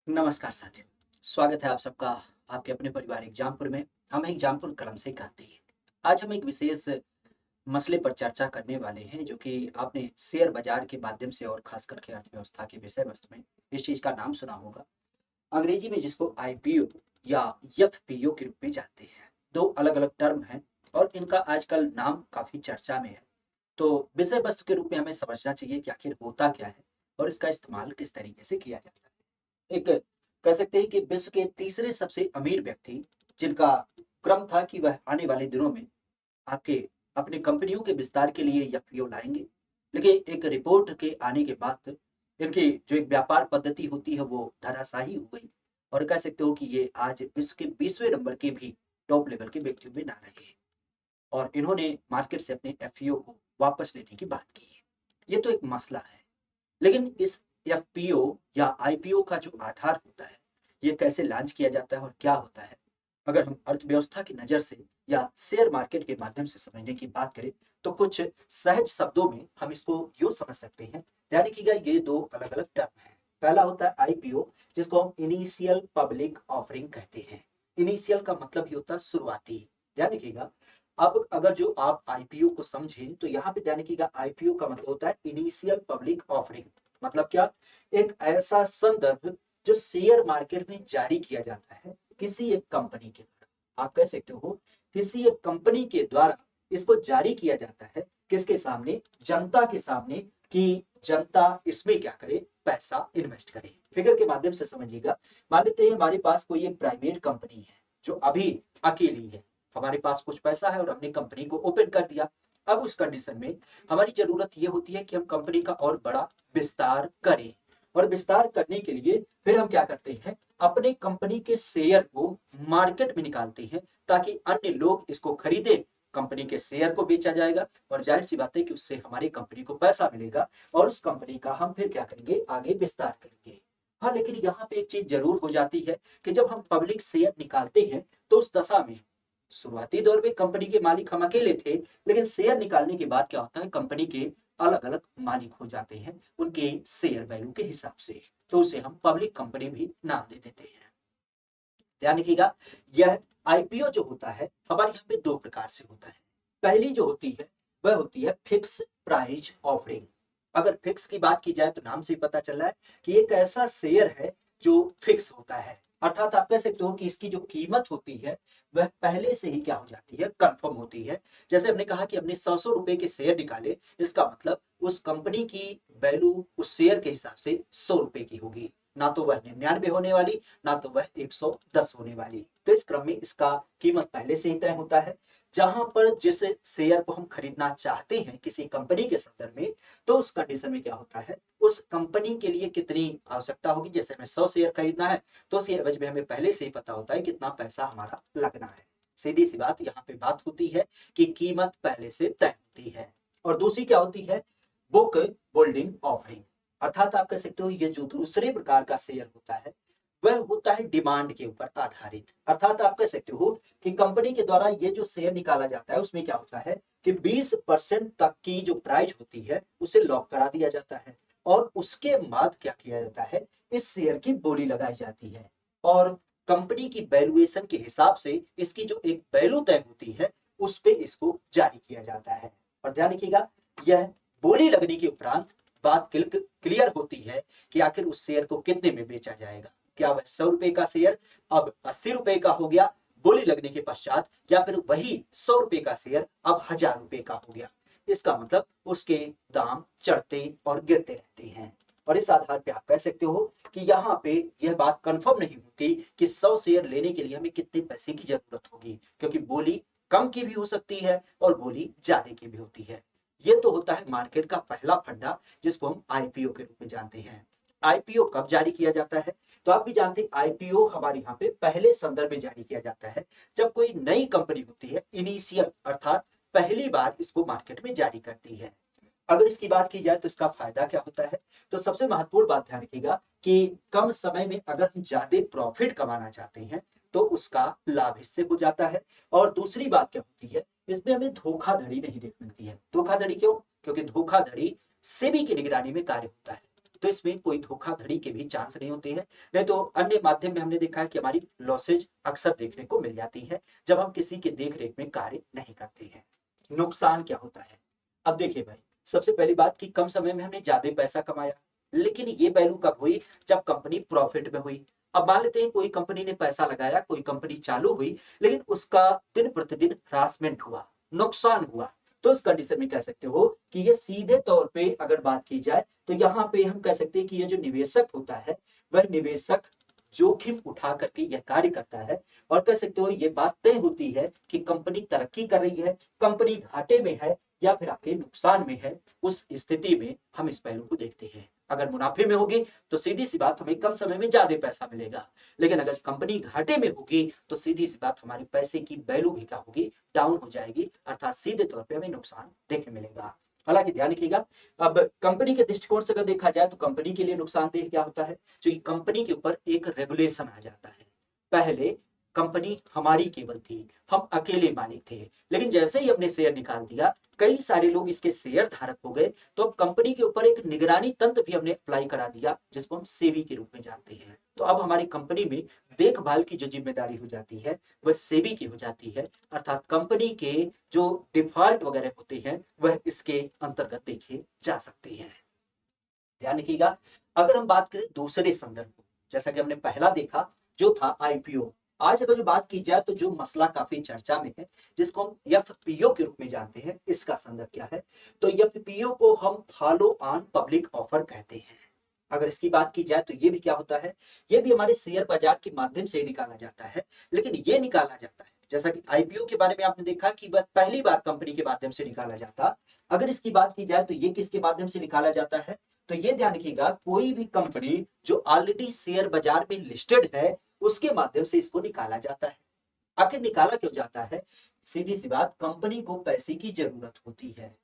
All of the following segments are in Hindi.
नमस्कार साथियों, स्वागत है आप सबका आपके अपने परिवार एग्जामपुर में। हम एग्जामपुर कलम से कहते हैं। आज हम एक विशेष मसले पर चर्चा करने वाले हैं जो कि आपने शेयर बाजार के माध्यम से और खास करके अर्थव्यवस्था के विषय वस्तु में इस चीज का नाम सुना होगा। अंग्रेजी में जिसको आईपीओ या एफपीओ के रूप में जानते हैं। दो अलग अलग टर्म हैं और इनका आजकल नाम काफी चर्चा में है। तो विषय वस्तु के रूप में हमें समझना चाहिए कि आखिर होता क्या है और इसका इस्तेमाल किस तरीके से किया जाता है। एक कह सकते हैं कि विश्व के तीसरे सबसे अमीर व्यक्ति जिनका क्रम था कि वह आने वाले दिनों में आपके अपनी कंपनियों के विस्तार के लिए एफपीओ लाएंगे। लेकिन एक रिपोर्ट के आने के बाद इनकी जो एक व्यापार पद्धति होती है वो धराशायी हो गई और कह सकते हो कि ये आज विश्व के 20वें नंबर के भी टॉप लेवल के व्यक्तियों में ना रहे और इन्होंने मार्केट से अपने एफपीओ को वापस लेने की बात की है। ये तो एक मसला है। लेकिन इस एफपीओ या आईपीओ का जो आधार होता है, ये कैसे लॉन्च किया जाता है और क्या होता है? अगर हम अर्थव्यवस्था की नज़र से या शेयर मार्केट के माध्यम से समझने की बात करें, तो कुछ सहज शब्दों में हम इसको यूँ समझ सकते हैं। ध्यान रखिएगा ये 2 अलग-अलग टर्म हैं। पहला होता है आईपीओ जिसको हम इनिशियल पब्लिक ऑफरिंग कहते हैं। इनिशियल का मतलब ही होता है शुरुआती। ध्यान रखिएगा, अब अगर जो आप आईपीओ को समझें, तो यहाँ पे ध्यान रखिएगा आईपीओ का मतलब होता है इनिशियल पब्लिक ऑफरिंग। मतलब क्या? एक ऐसा संदर्भ जो शेयर मार्केट में जारी किया जाता है किसी एक कंपनी के द्वारा। आप कह सकते हो किसी एक कंपनी के द्वारा इसको जारी किया जाता है किसके सामने? जनता के सामने कि जनता इसमें क्या करे? पैसा इन्वेस्ट करे। फिगर के माध्यम से समझिएगा। मान लेते हैं हमारे पास कोई एक प्राइवेट कंपनी है जो अभी अकेली है। हमारे पास कुछ पैसा है और हमने कंपनी को ओपन कर दिया। अब उस कंडीशन में हमारी जरूरत ये होती है कि हम कंपनी का और बड़ा विस्तार करें और विस्तार करने के लिए फिर हम क्या करते हैं? अपने कंपनी के शेयर को मार्केट में निकालते हैं ताकि अन्य लोग इसको खरीदे। कंपनी के शेयर को बेचा जाएगा और जाहिर सी बात है कि उससे हमारी कंपनी को पैसा मिलेगा और उस कंपनी का हम फिर क्या करेंगे? आगे विस्तार करेंगे। हाँ, लेकिन यहाँ पे एक चीज जरूर हो जाती है कि जब हम पब्लिक शेयर निकालते हैं तो उस दशा में शुरुआती दौर में कंपनी के मालिक हम अकेले थे, लेकिन शेयर निकालने के बाद क्या होता है? कंपनी के अलग-अलग मालिक हो जाते हैं, उनके शेयर वैल्यू के हिसाब से। तो उसे हम पब्लिक कंपनी भी नाम दे देते हैं। ध्यान रखिएगा, यह आईपीओ जो होता है, हमारे यहाँ पे 2 प्रकार से होता है। पहली जो होती है, वह होती है फिक्स प्राइस ऑफरिंग। अगर फिक्स की बात की जाए तो नाम से ही पता चल रहा है कि एक ऐसा शेयर है जो फिक्स होता है। अर्थात आप कह सकते हो कि इसकी जो कीमत होती है, वह पहले से ही क्या हो जाती है? कन्फर्म होती है। जैसे हमने कहा कि हमने ₹100 रुपए के शेयर निकाले, इसका मतलब उस कंपनी की वैल्यू उस शेयर के हिसाब से ₹100 की होगी। ना तो वह 99 होने वाली, ना तो वह 110 होने वाली। तो इस क्रम में इसका कीमत पहले से ही तय होता है। जहां पर जिस शेयर को हम खरीदना चाहते हैं किसी कंपनी के संदर्भ में, तो उस कंडीशन में क्या होता है? उस कंपनी के लिए कितनी आवश्यकता होगी? जैसे हमें 100 शेयर खरीदना है, तो उस एवज में हमें पहले से ही पता होता है कितना पैसा हमारा लगना है। सीधी सी बात यहाँ पे बात होती है कि कीमत पहले से तय होती है। और दूसरी क्या होती है? Book building offering. अर्थात आप कह सकते हो ये जो दूसरे प्रकार का शेयर होता है, वह होता है डिमांड के ऊपर आधारित। अर्थात आप कह सकते हो कि कंपनी के द्वारा ये जो शेयर निकाला जाता है उसमें क्या होता है कि 20% तक की जो प्राइस होती है उसे लॉक करा दिया जाता है और उसके बाद क्या किया जाता है? इस शेयर की बोली लगाई जाती है और कंपनी की वैल्यूएशन के हिसाब से इसकी जो एक वैल्यू तय होती है उस पे इसको जारी किया जाता है। और ध्यान रखिएगा, यह बोली लगने के उपरांत बात क्लियर होती है कि आखिर उस शेयर को कितने में बेचा जाएगा। क्या वह ₹100 का शेयर अब ₹80 का हो गया बोली लगने के पश्चात, या फिर वही ₹100 का शेयर अब ₹1000 का हो गया। इसका मतलब उसके दाम चढ़ते और गिरते रहते हैं और इस आधार पे आप कह सकते हो कि यहाँ पे यह बात कंफर्म नहीं होती कि 100 शेयर लेने के लिए हमें कितने पैसे की जरूरत होगी, क्योंकि बोली कम की भी हो सकती है और बोली ज्यादा की भी होती है। ये तो होता है मार्केट का पहला फंडा जिसको हम आईपीओ के रूप में जानते हैं। आईपीओ कब जारी किया जाता है? तो आप भी जानते हैं आईपीओ हमारे यहाँ पे पहले संदर्भ में जारी किया जाता है जब कोई नई कंपनी होती है, इनिशियल अर्थात पहली बार इसको मार्केट में जारी करती है। अगर इसकी बात की जाए तो इसका फायदा क्या होता है? तो सबसे महत्वपूर्ण बात ध्यान रखिएगा कि कम समय में अगर हम ज्यादा प्रॉफिट कमाना चाहते हैं तो उसका लाभ इससे हो जाता है। और दूसरी बात क्या होती है? इसमें हमें धोखाधड़ी नहीं देख मिलती है। धोखाधड़ी क्यों? क्योंकि धोखाधड़ी सेबी की निगरानी में कार्य होता है। तो इसमें कोई धोखाधड़ी के भी चांस नहीं होते हैं। नहीं तो अन्य माध्यम में हमने देखा है कि हमारी लॉसेज अक्सर देखने को मिल जाती है जब हम किसी के देख रेख में कार्य नहीं करते हैं। नुकसान क्या होता है? अब देखिए भाई, सबसे पहली बात कि कम समय में हमने ज्यादा पैसा कमाया, लेकिन ये पहलू कब हुई? जब कंपनी प्रॉफिट में हुई। अब मान लेते हैं कोई कंपनी ने पैसा लगाया, कोई कंपनी चालू हुई, लेकिन उसका दिन प्रतिदिन ह्रासमेंट हुआ, नुकसान हुआ, तो इस कंडीशन में कह सकते हो कि ये सीधे तौर पे अगर बात की जाए तो यहाँ पे हम कह सकते हैं कि ये जो निवेशक होता है वह निवेशक जोखिम उठा करके यह कार्य करता है। और कह सकते हो ये बात तय होती है कि कंपनी तरक्की कर रही है, कंपनी घाटे में है या फिर आपके नुकसान में है। उस स्थिति में हम इस पहलू को देखते हैं। अगर मुनाफे में होगी तो सीधी सी बात हमें कम समय में ज्यादा पैसा मिलेगा, लेकिन अगर कंपनी घाटे में होगी तो सीधी सी बात हमारे पैसे की वैल्यू भी क्या होगी? डाउन हो जाएगी, अर्थात सीधे तौर पे हमें नुकसान देखने मिलेगा। हालांकि ध्यान रखिएगा, अब कंपनी के दृष्टिकोण से अगर देखा जाए तो कंपनी के लिए नुकसानदेह क्या होता है? क्योंकि कंपनी के ऊपर एक रेगुलेशन आ जाता है। पहले कंपनी हमारी केवल थी, हम अकेले मालिक थे, लेकिन जैसे ही हमने शेयर निकाल दिया, कई सारे लोग इसके शेयर धारक हो गए, तो अब कंपनी के ऊपर एक निगरानी तंत्र भी हमने अप्लाई करा दिया, जिसको हम सेबी के रूप में जानते हैं। तो अब हमारी कंपनी में देखभाल की जो जिम्मेदारी हो जाती है वह सेबी की हो जाती है, अर्थात कंपनी के जो डिफॉल्ट वगैरह होते हैं वह इसके अंतर्गत देखे जा सकते हैं। ध्यान रखिएगा, अगर हम बात करें दूसरे संदर्भ को, जैसा कि हमने पहला देखा जो था आईपीओ, आज अगर जो बात की जाए तो जो मसला काफी चर्चा में है जिसको हम एफपीओ के रूप में जानते हैं, इसका संदर्भ क्या है? तो एफपीओ को हम फॉलो ऑन पब्लिक ऑफर कहते हैं। अगर इसकी बात की जाए तो ये भी क्या होता है? ये भी हमारे शेयर बाजार के माध्यम से निकाला जाता है, लेकिन ये निकाला जाता है जैसा कि आईपीओ के बारे में आपने देखा कि वह पहली बार कंपनी के माध्यम से निकाला जाता। अगर इसकी बात की जाए तो ये किसके माध्यम से निकाला जाता है? तो ये ध्यान रखिएगा, कोई भी कंपनी जो ऑलरेडी शेयर बाजार में लिस्टेड है उसके माध्यम से इसको निकाला जाता है। आखिर निकाला क्यों जाता है? सीधी सी बात, कंपनी को पैसे की जरूरत होती है।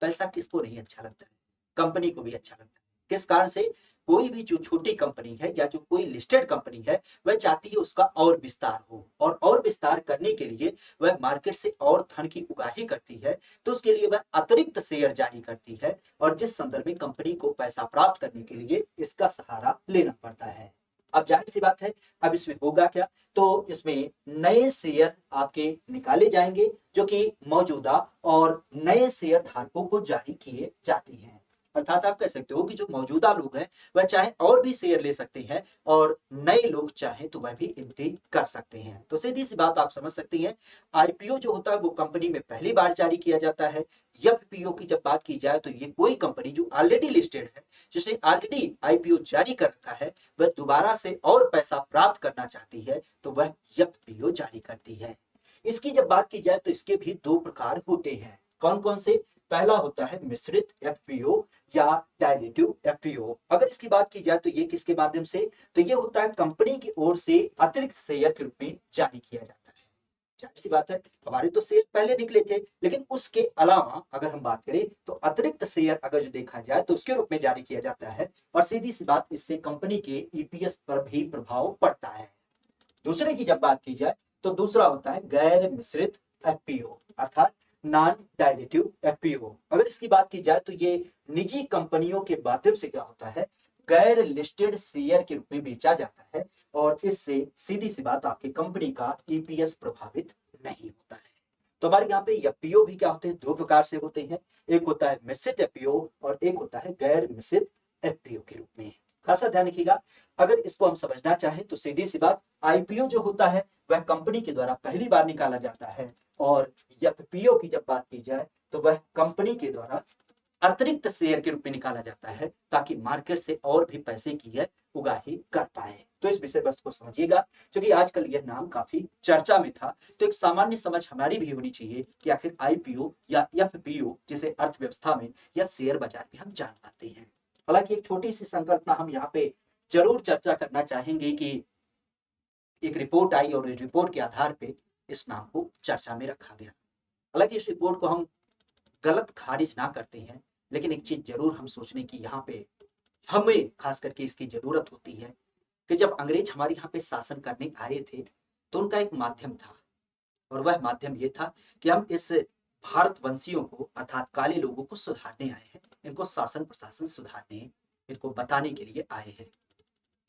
पैसा किसको नहीं अच्छा लगता है? कंपनी को भी अच्छा लगता है। किस कारण से? कोई भी जो छोटी कंपनी है या जो कोई लिस्टेड कंपनी है वह चाहती है उसका और विस्तार हो, और विस्तार करने के लिए वह मार्केट से और धन की उगाही करती है, तो उसके लिए वह अतिरिक्त शेयर जारी करती है, और जिस संदर्भ में कंपनी को पैसा प्राप्त करने के लिए इसका सहारा लेना पड़ता है। अब जाहिर सी बात है, अब इसमें होगा क्या? तो इसमें नए शेयर आपके निकाले जाएंगे जो कि मौजूदा और नए शेयर धारकों को जारी किए जाते हैं। अर्थात आप कह सकते हो कि जो मौजूदा लोग हैं वह चाहे और भी शेयर ले सकते हैं, और नए लोग चाहे तो वह भी एंट्री कर सकते हैं। तो सीधी सी बात आप समझ सकते हैं, आईपीओ जो होता है वो कंपनी में पहली बार जारी किया जाता है। एफपीओ की जब बात की जाए तो ये कोई कंपनी जो ऑलरेडी लिस्टेड है, जिसने ऑलरेडी आईपीओ जारी कर रखा है, वह दोबारा से और पैसा प्राप्त करना चाहती है तो वह एफपीओ जारी करती है। इसकी जब बात की जाए तो इसके भी दो प्रकार होते हैं। कौन कौन से? पहला होता है मिश्रित एफपीओ या डायलेटिव एफपीओ। अगर इसकी बात की जाए तो ये किसके माध्यम से? तो ये होता है कंपनी की ओर से अतिरिक्त शेयर के रूप में जारी किया जाता है। जाहिर सी बात है, हमारे तो शेयर पहले निकले थे, लेकिन उसके अलावा अगर हम बात करें तो अतिरिक्त शेयर अगर जो देखा जाए तो उसके रूप में जारी किया जाता है, और सीधी सी बात इससे कंपनी के ईपीएस पर भी प्रभाव पड़ता है। दूसरे की जब बात की जाए तो दूसरा होता है गैर मिश्रित एफपीओ, अर्थात नॉन डायलेटिव एफपीओ। अगर इसकी बात की जाए तो ये निजी कंपनियों के माध्यम से क्या होता है? गैर लिस्टेड शेयर के रूप में बेचा जाता है, और इससे सीधी सी बात आपकी कंपनी का ईपीएस प्रभावित नहीं होता है। तो हमारे यहाँ पे एफपीओ भी क्या होते हैं? दो प्रकार से होते हैं। एक होता है मिश्रित एफपीओ और एक होता है गैर मिश्रित एफपीओ के रूप में। खासा ध्यान रखिएगा, अगर इसको हम समझना चाहें तो सीधी सी बात, आईपीओ जो होता है वह कंपनी के द्वारा पहली बार निकाला जाता है, और एफपीओ की जब बात की जाए तो वह कंपनी के द्वारा अतिरिक्त शेयर के रूप में निकाला जाता है, ताकि मार्केट से और भी पैसे की है उगाही कर पाए। तो इस विषय वस्तु को समझिएगा, क्योंकि आजकल यह नाम काफी चर्चा में था, तो एक सामान्य समझ हमारी भी होनी चाहिए कि आखिर आईपीओ या एफपीओ जिसे अर्थव्यवस्था में या शेयर बाजार में हम जान पाते हैं। हालांकि एक छोटी सी संकल्पना हम यहाँ पे जरूर चर्चा करना चाहेंगे कि एक रिपोर्ट आई और इस रिपोर्ट के आधार पे इस नाम को चर्चा में रखा गया। हालांकि इस रिपोर्ट को हम गलत खारिज ना करते हैं, लेकिन एक चीज जरूर हम सोचने की यहाँ पे हमें खास करके इसकी जरूरत होती है कि जब अंग्रेज हमारे यहाँ पे शासन करने आए थे तो उनका एक माध्यम था, और वह माध्यम ये था कि हम इस भारतवंशियों को अर्थात काले लोगों को सुधारने आए हैं, इनको शासन प्रशासन सुधारने इनको बताने के लिए आए हैं।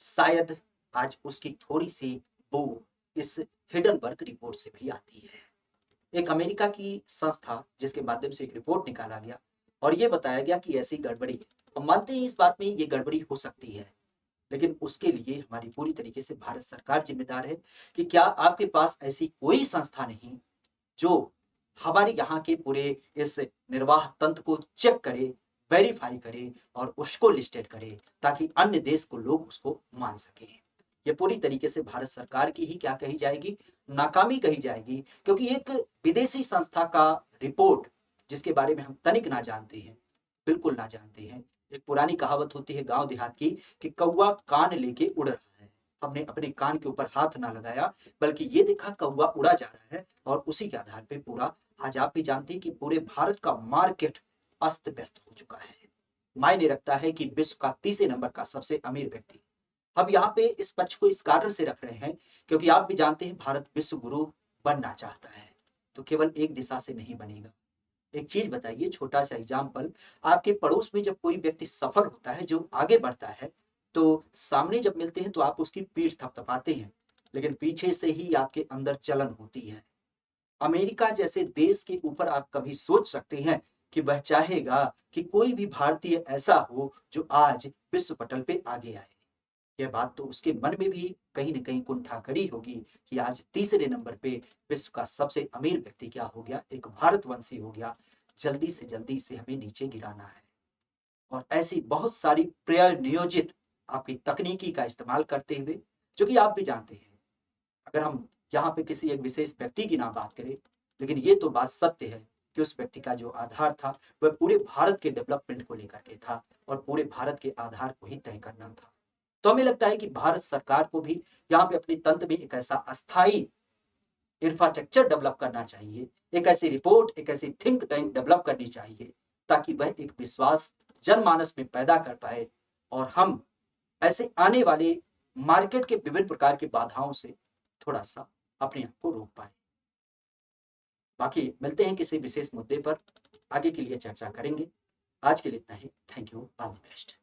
शायद आज उसकी थोड़ी सी बो इस हिडनबर्ग रिपोर्ट से भी आती है। एक अमेरिका की संस्था जिसके माध्यम से एक रिपोर्ट निकाला गया और ये बताया गया कि ऐसी गड़बड़ी है। हम मानते हैं इस बात में ये गड़बड़ी हो सकती है, लेकिन उसके लिए हमारी पूरी तरीके से भारत सरकार जिम्मेदार है कि क्या आपके पास ऐसी कोई संस्था नहीं जो हमारे यहाँ के पूरे इस निर्वाह तंत्र को चेक करे, वेरीफाई करे और उसको लिस्टेड करे, ताकि अन्य देश को लोग उसको मान सके। ये पूरी तरीके से भारत सरकार की ही क्या कही जाएगी, नाकामी कही जाएगी, क्योंकि एक विदेशी संस्था का रिपोर्ट जिसके बारे में हम तनिक ना जानते हैं, बिल्कुल ना जानते हैं। एक पुरानी कहावत होती है गांव देहात की कि कौवा कान लेके उड़ रहा है। हमने अपने कान के ऊपर हाथ ना लगाया, बल्कि ये देखा कौवा उड़ा जा रहा है और उसी के आधार पे पूरा, आज आप भी जानते हैं कि पूरे भारत का मार्केट अस्त व्यस्त हो चुका है। मायने रखता है कि विश्व का तीसरे नंबर का सबसे अमीर व्यक्ति। हम यहाँ पे इस पक्ष को इस कारण से रख रहे हैं क्योंकि आप भी जानते हैं भारत विश्व गुरु बनना चाहता है, तो केवल एक दिशा से नहीं बनेगा। एक चीज बताइए, छोटा सा एग्जाम्पल, आपके पड़ोस में जब कोई व्यक्ति सफल होता है, जो आगे बढ़ता है, तो सामने जब मिलते हैं तो आप उसकी पीठ थपथपाते हैं, लेकिन पीछे से ही आपके अंदर जलन होती है। अमेरिका जैसे देश के ऊपर आप कभी सोच सकते हैं कि वह चाहेगा कि कोई भी भारतीय ऐसा हो जो आज विश्व पटल पे आगे आए? यह बात तो उसके मन में भी कहीं न कहीं कुंठा करी होगी कि आज तीसरे नंबर पे विश्व का सबसे अमीर व्यक्ति क्या हो गया, एक भारतवंशी हो गया। जल्दी से जल्दी इसे हमें नीचे गिराना है। और ऐसी बहुत सारी प्रनियोजित आपकी तकनीकी का इस्तेमाल करते हुए, जो कि आप भी जानते हैं, अगर हम यहाँ पे किसी एक विशेष व्यक्ति की ना बात करें, लेकिन ये तो बात सत्य है कि उस व्यक्ति का जो आधार था वह पूरे भारत के डेवलपमेंट को लेकर के था और पूरे भारत के आधार को ही तय करना था। तो हमें लगता है कि भारत सरकार को भी यहाँ पे अपने तंत्र में एक ऐसा अस्थाई इंफ्रास्ट्रक्चर डेवलप करना चाहिए, एक ऐसी रिपोर्ट, एक ऐसी थिंक टैंक डेवलप करनी चाहिए, ताकि वह एक विश्वास जनमानस में पैदा कर पाए और हम ऐसे आने वाले मार्केट के विभिन्न प्रकार की बाधाओं से थोड़ा सा अपने आप को रोक पाए। बाकी मिलते हैं किसी विशेष मुद्दे पर, आगे के लिए चर्चा करेंगे। आज के लिए इतना ही। Thank you, all the best.